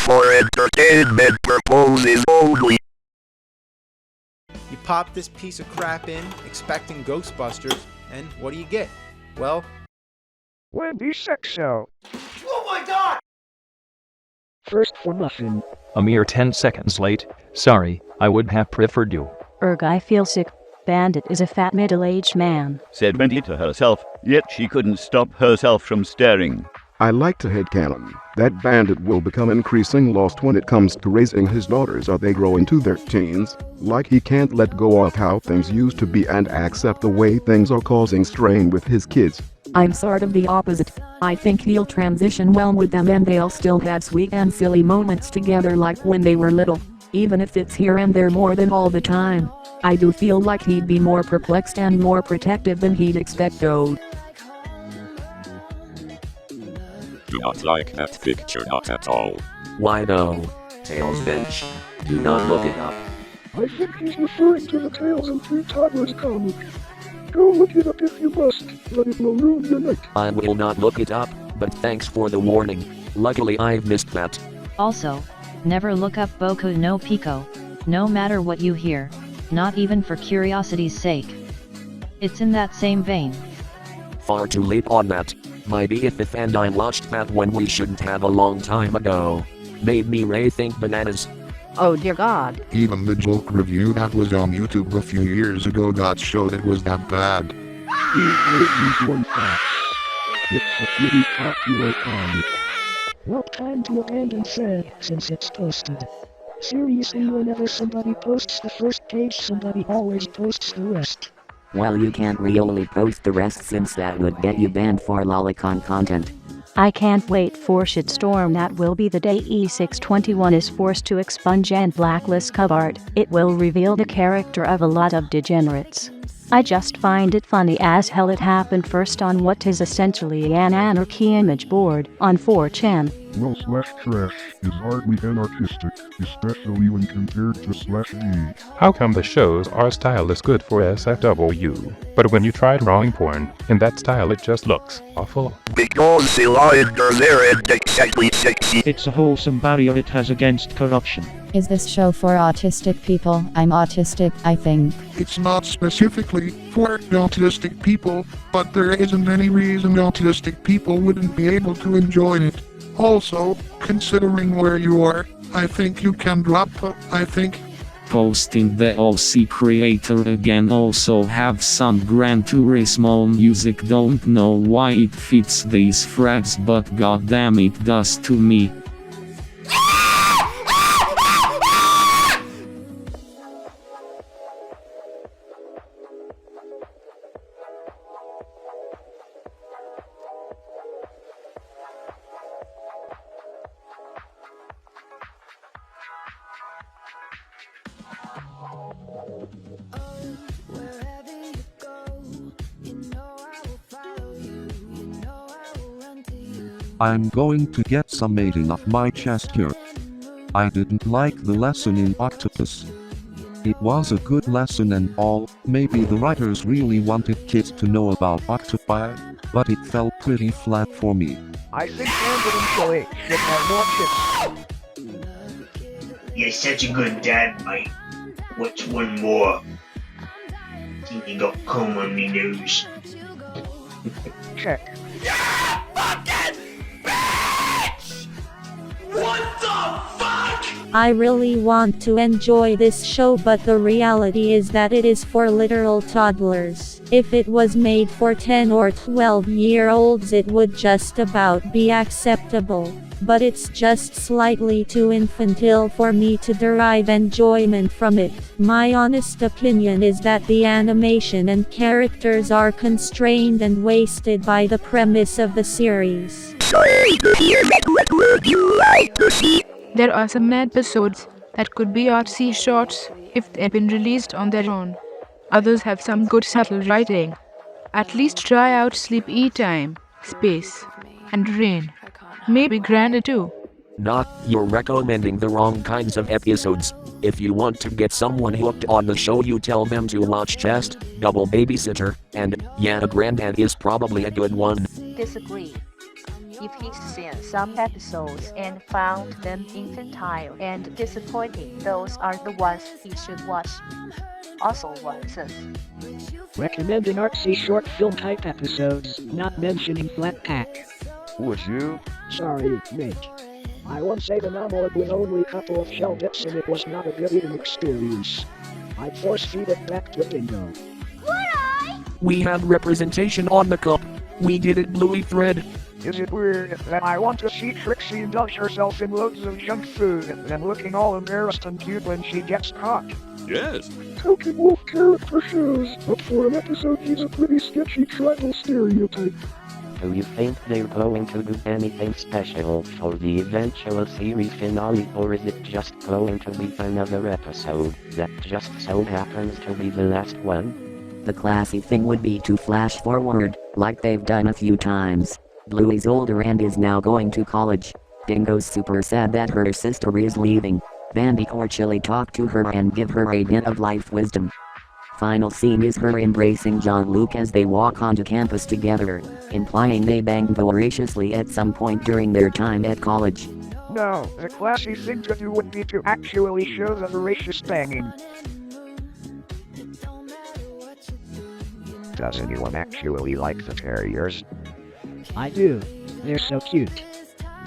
for entertainment purposes only. You pop this piece of crap in, expecting Ghostbusters, and what do you get? Well, Wendy sex show. Oh my god! First for muffin. A mere 10 seconds late. Sorry, I would have preferred you. Erg, I feel sick. Bandit is a fat middle-aged man, said Wendy to herself, yet she couldn't stop herself from staring. I like to headcanon that Bandit will become increasingly lost when it comes to raising his daughters as they grow into their teens. Like he can't let go of how things used to be and accept the way things are causing strain with his kids. I'm sort of the opposite. I think he'll transition well with them and they'll still have sweet and silly moments together like when they were little. Even if it's here and there more than all the time. I do feel like he'd be more perplexed and more protective than he'd expect though. Do not like that picture, not at all. Why no? Tails bench. Do not look it up. I think he's referring to the Tales and Three Toddlers comic. Go look it up if you must, but it will ruin your night. I will not look it up, but thanks for the warning. Luckily I've missed that. Also, never look up Boku no Pico, no matter what you hear, not even for curiosity's sake. It's in that same vein. Far too late on that. My BFF and I watched that when we shouldn't have a long time ago. Made me rethink bananas. Oh dear God. Even the joke review that was on YouTube a few years ago that showed it was that bad. It's a pretty popular comic. What time to abandon said since it's posted. Seriously, whenever somebody posts the first page, somebody always posts the rest. Well, you can't really post the rest since that would get you banned for lolicon content. I can't wait for shitstorm. That will be the day E621 is forced to expunge and blacklist Covart. It will reveal the character of a lot of degenerates. I just find it funny as hell. It happened first on what is essentially an anarchy image board on 4chan. Well, /trash is hardly anarchistic, especially when compared to /e. How come the shows our style is good for SFW, but when you try drawing porn, in that style it just looks awful? Because the lines are there and exactly sexy. It's a wholesome barrier it has against corruption. Is this show for autistic people? I'm autistic, I think. It's not specifically for autistic people, but there isn't any reason autistic people wouldn't be able to enjoy it. Also, considering where you are, I think you can drop Posting the OC creator again also have some Gran Turismo music. Don't know why it fits these frags, but goddamn it does to me. I'm going to get some mating off my chest here. I didn't like the lesson in Octopus. It was a good lesson and all, maybe the writers really wanted kids to know about octopi, but it fell pretty flat for me. I think Bandit employee should have more chips. You're such a good dad, mate. What's one more? Think you got comb on me nose. Check. Yeah, fucking bitch! What the fuck? I really want to enjoy this show, but the reality is that it is for literal toddlers. If it was made for 10 or 12-year-olds it would just about be acceptable. But it's just slightly too infantile for me to derive enjoyment from it. My honest opinion is that the animation and characters are constrained and wasted by the premise of the series. Sorry to hear that. What would you like to see? There are some episodes that could be artsy shorts if they'd been released on their own. Others have some good subtle writing. At least try out Sleepy Time, Space, and Rain. Maybe Granda too. Not, you're recommending the wrong kinds of episodes. If you want to get someone hooked on the show, you tell them to watch Chest, Double Babysitter, and yeah, Grandad is probably a good one. Disagree. if he's seen some episodes and found them infantile and disappointing, those are the ones he should watch. Also watches. Recommending artsy short film type episodes, not mentioning Flat Pack. Would you? Sorry, Nick. I once ate an omelet with only a couple of shell bits and it was not a good eating experience. I'd force feed it back to Bingo. We had representation on the cup. We did it, Bluey thread. Is it weird that I want to see Trixie indulge herself in loads of junk food and looking all embarrassed and cute when she gets caught? Yes. Token Wolf character shows up for an episode he's a pretty sketchy tribal stereotype. Do you think they're going to do anything special for the eventual series finale, or is it just going to be another episode that just so happens to be the last one? The classy thing would be to flash forward, like they've done a few times. Bluey's older and is now going to college. Bingo's super sad that her sister is leaving. Bambi or Chili talk to her and give her a bit of life wisdom. Final scene is her embracing John Luke as they walk onto campus together, implying they banged voraciously at some point during their time at college. No, the classy thing to do would be to actually show the voracious banging. Does anyone actually like the terriers? I do. They're so cute.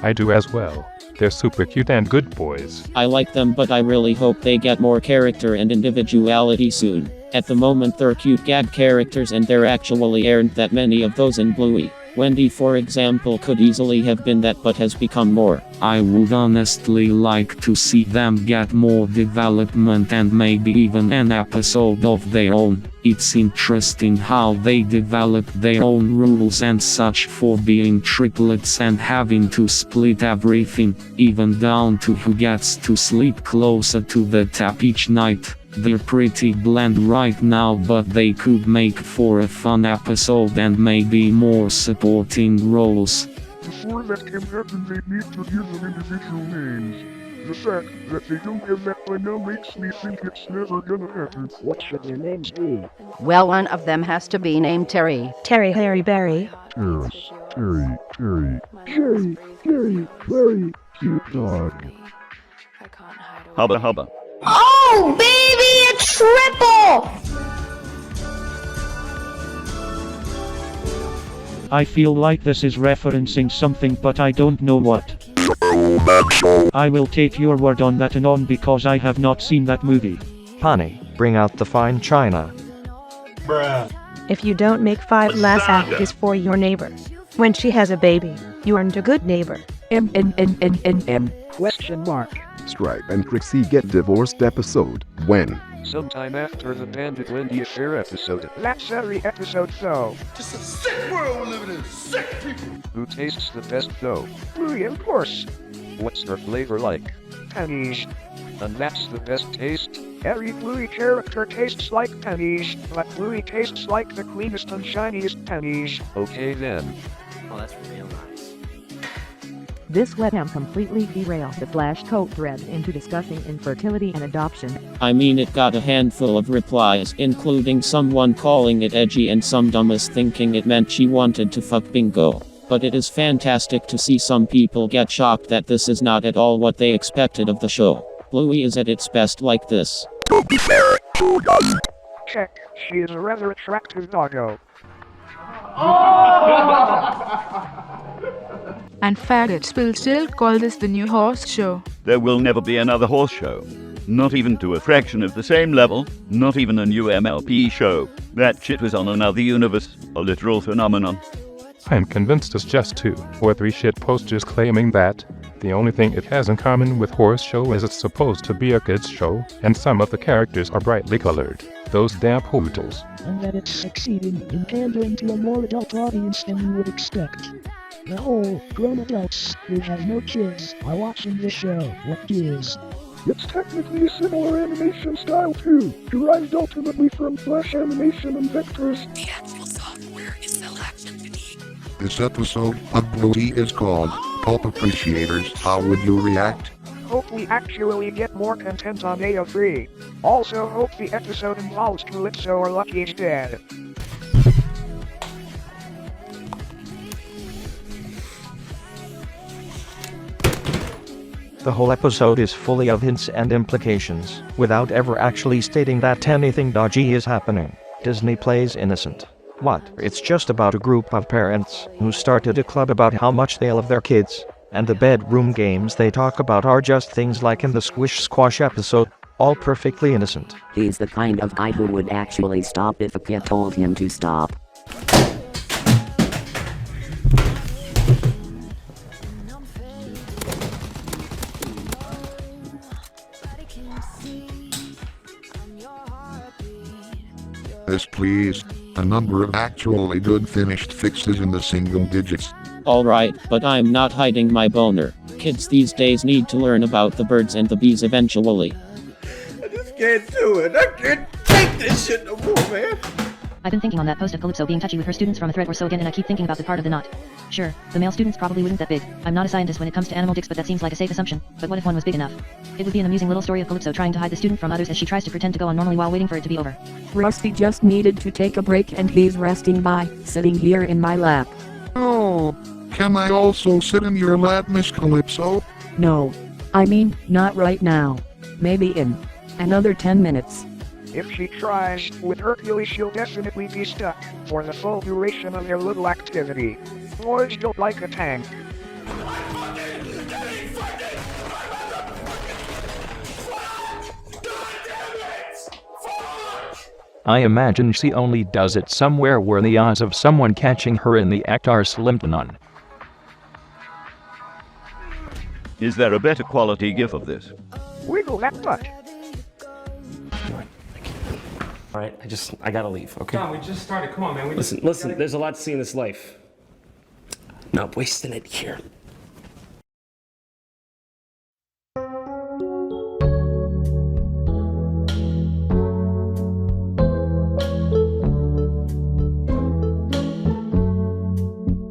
I do as well. They're super cute and good boys. I like them, but I really hope they get more character and individuality soon. At the moment they're cute gag characters and there actually aren't that many of those in Bluey. Wendy, for example, could easily have been that but has become more. I would honestly like to see them get more development and maybe even an episode of their own. It's interesting how they develop their own rules and such for being triplets and having to split everything, even down to who gets to sleep closer to the tap each night. They're pretty bland right now, but they could make for a fun episode and maybe more supporting roles. Before that can happen, they need to give them individual names. The fact that they don't have that by now makes me think it's never gonna happen. What should their names be? Well, one of them has to be named Terry. Terry, Harry, Barry. Terrace, Terry, Jerry, Gary, Larry, cute dog. Hubba hubba. Oh, baby, a triple! I feel like this is referencing something, but I don't know what. I will take your word on that and on because I have not seen that movie. Honey, bring out the fine china. Bruh. If you don't make 5 last act is for your neighbor. When she has a baby, you aren't a good neighbor. Question mark. Stripe and Trixie get divorced episode. When? Sometime after the Bandit Wendy affair episode. That's every episode though. Just a sick world we living in. Sick people. Who tastes the best though? Bluey, of course. What's her flavor like? Pennies. And that's the best taste? Every Bluey character tastes like pennies, but Bluey tastes like the cleanest and shiniest pennies. Okay then. Oh, that's real nice. This webcam completely derailed the Flash Code thread into discussing infertility and adoption. I mean, it got a handful of replies, including someone calling it edgy and some dumbass thinking it meant she wanted to fuck Bingo. But it is fantastic to see some people get shocked that this is not at all what they expected of the show. Bluey is at its best like this. To be fair, who doesn't? Check, she is a rather attractive doggo. And faggots will still call this the new horse show. There will never be another horse show. Not even to a fraction of the same level, not even a new MLP show. That shit was on another universe, a literal phenomenon. I am convinced it's just 2 or 3 shit posters claiming that the only thing it has in common with Horse Show is it's supposed to be a kids show, and some of the characters are brightly colored. Those damn poodles. And that it's succeeding in pandering to a more adult audience than you would expect. The whole grown adults who have no kids are watching this show. What gives? It's technically a similar animation style too, derived ultimately from Flash animation and vectors. The actual software is selectivity. This episode of Bluey is called Pulp Appreciators. How would you react? Hope we actually get more content on AO3. Also hope the episode involves Calypso or Lucky's dad. The whole episode is fully of hints and implications, without ever actually stating that anything dodgy is happening. Disney plays innocent. What? It's just about a group of parents who started a club about how much they love their kids, and the bedroom games they talk about are just things like in the Squish Squash episode, all perfectly innocent. He's the kind of guy who would actually stop if a kid told him to stop. Yes, please. A number of actually good finished fixes in the single digits. Alright, but I'm not hiding my boner. Kids these days need to learn about the birds and the bees eventually. I just can't do it. I can't take this shit no more, man. I've been thinking on that post of Calypso being touchy with her students from a thread or so again, and I keep thinking about the part of the knot. Sure, the male students probably wasn't that big. I'm not a scientist when it comes to animal dicks, but that seems like a safe assumption. But what if one was big enough? It would be an amusing little story of Calypso trying to hide the student from others as she tries to pretend to go on normally while waiting for it to be over. Rusty just needed to take a break and he's resting by, sitting here in my lap. Oh, can I also sit in your lap, Miss Calypso? No. I mean, not right now. Maybe in another 10 minutes. If she tries, with Hercules she'll definitely be stuck for the full duration of their little activity. Boys don't like a tank. I imagine she only does it somewhere where the odds of someone catching her in the act are slim to none. Is there a better quality GIF of this? Wiggle that butt. Alright, I gotta leave, okay? John, we just started. Come on, man. Listen, there's a lot to see in this life. Not wasting it here.